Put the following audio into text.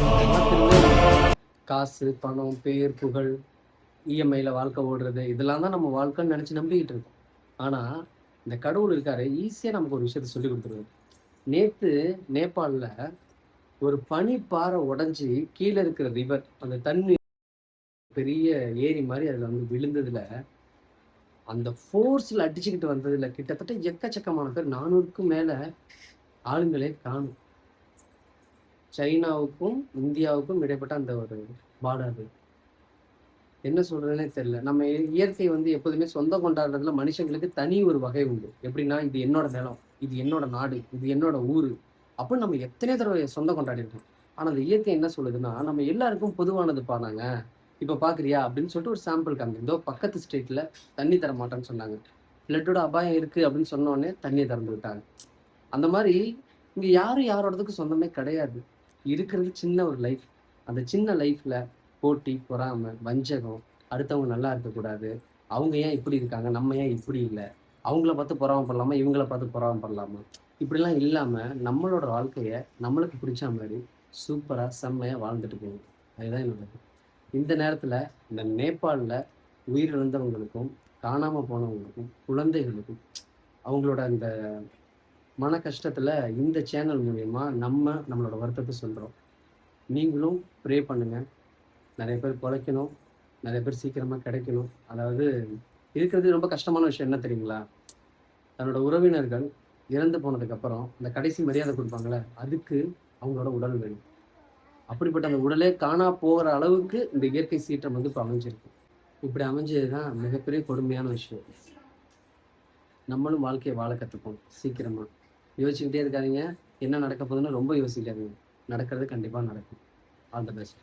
எல்லாத்துக்குமே காசு, பணம், பேர், புகழ், இஎம்ஐல வாழ்க்கை ஓடுறது, இதெல்லாம் தான் நம்ம வாழ்க்கைன்னு நெனச்சு நம்பிக்கிட்டு இருக்கோம். ஆனா, இந்த கடவுள் இருக்காரு, ஈஸியா நமக்கு ஒரு விஷயத்த சொல்லிக் குடுத்துருவாரு. நேத்து நேபாள்ல ஒரு பனி பாறை உடைஞ்சு கீழ இருக்கிற ரிவர், அந்த தண்ணி பெரிய ஏரி மாரி அதுல வந்து விழுந்ததுல, அந்த ஃபோர்ஸ்ல அடிச்சுக்கிட்டு வந்ததுல கிட்டத்தட்ட எக்கச்சக்கமான பேர் 400க்கும் மேல ஆளுங்களே காணோம். சைனாவுக்கும், இந்தியாவுக்கும் இடைப்பட்ட அந்த ஒரு பார்டர். என்ன சொல்றதுன்னே தெரியல. நம்ம இயற்கை வந்து எப்போதுமே சொந்தம் கொண்டாடுறதுல மனுஷங்களுக்கு தனி ஒரு வகை உண்டு. எப்படின்னா, இது என்னோட நிலம், இது என்னோட நாடு, இது என்னோட ஊரு. அப்படின்னு நம்ம எத்தனையோ தடவை சொந்தம் கொண்டாடியிருக்கோம். ஆனா, அந்த இயற்கை என்ன சொல்லுதுன்னா, நம்ம எல்லாருக்கும் பொதுவானதுப்பா நாங்க. இப்ப பார்க்குறியா? அப்படின்னு சொல்லிட்டு ஒரு சாம்பிள் காமிக்குது. இதோ பக்கத்து ஸ்டேட்ல தண்ணி தர மாட்டேன்னு சொன்னாங்க. ஃப்ளட்டோட அபாயம் இருக்கு அப்படின்னு சொன்ன உடனே தண்ணிய திறந்து விட்டாங்க. அந்த மாரி இங்க யாரும் யாரோடதுக்கும் சொந்தமே கிடையாது. இருக்கிறது சின்ன ஒரு லைஃப். அந்த சின்ன லைஃப்ல போட்டி, பொறாமை, வஞ்சகம், அடுத்தவங்க நல்லா இருக்கக்கூடாது. அவங்க ஏன் இப்படி இருக்காங்க? நம்ம ஏன் இப்படி இல்ல? அவங்கள பார்த்து பொறாம படலாமா? இவங்கள பார்த்து பொறாம படலாமா? இப்படிலாம் இல்லாம நம்மளோட வாழ்க்கைய நம்மளுக்கு பிடிச்ச மாரி சூப்பரா, செம்மையா வாழ்ந்துட்டு போணும். அதுதான் என்னோட இது. இந்த நேரத்துல இந்த நேபாள்ல உயிரிழந்தவங்களுக்கும், காணாம போனவங்களுக்கும், குழந்தைகளுக்கும் அவங்களோட அந்த மன கஷ்டத்துல இந்த சேனல் மூலியமா நம்மளோட வருத்தத்த சொல்றோம். நீங்களும் ப்ரே பண்ணுங்க. நெறைய பேர் பொழைக்கணும். நெறைய பேர் சீக்கிரமா கிடைக்கணும். அதாவது இருக்கிறது ரொம்ப கஷ்டமான விஷயம் என்ன தெரியுங்களா? தன்னோட உறவினர்கள் இறந்து போனதுக்கப்புறம், அந்த கடைசி மரியாதை குடுப்பாங்கல்ல, அதுக்கு அவங்களோட உடல் வேணும். அப்படிப்பட்ட அந்த உடலே காணா போற அளவுக்கு இந்த இயற்கை சீற்றம் வந்து இப்ப அமைஞ்சிருக்கு. இப்படி அமைஞ்சது தான் மிகப்பெரிய கொடுமையான விஷயம். நம்மளும் வாழ்க்கைய வாழ கத்துப்போம் சீக்கிரமா. யோசிச்சுக்கிட்டே இருக்காதீங்க. என்ன நடக்க போகுதுன்னு ரொம்ப யோசிக்காதீங்க. நடக்கிறது கண்டிப்பா நடக்கும். All the best.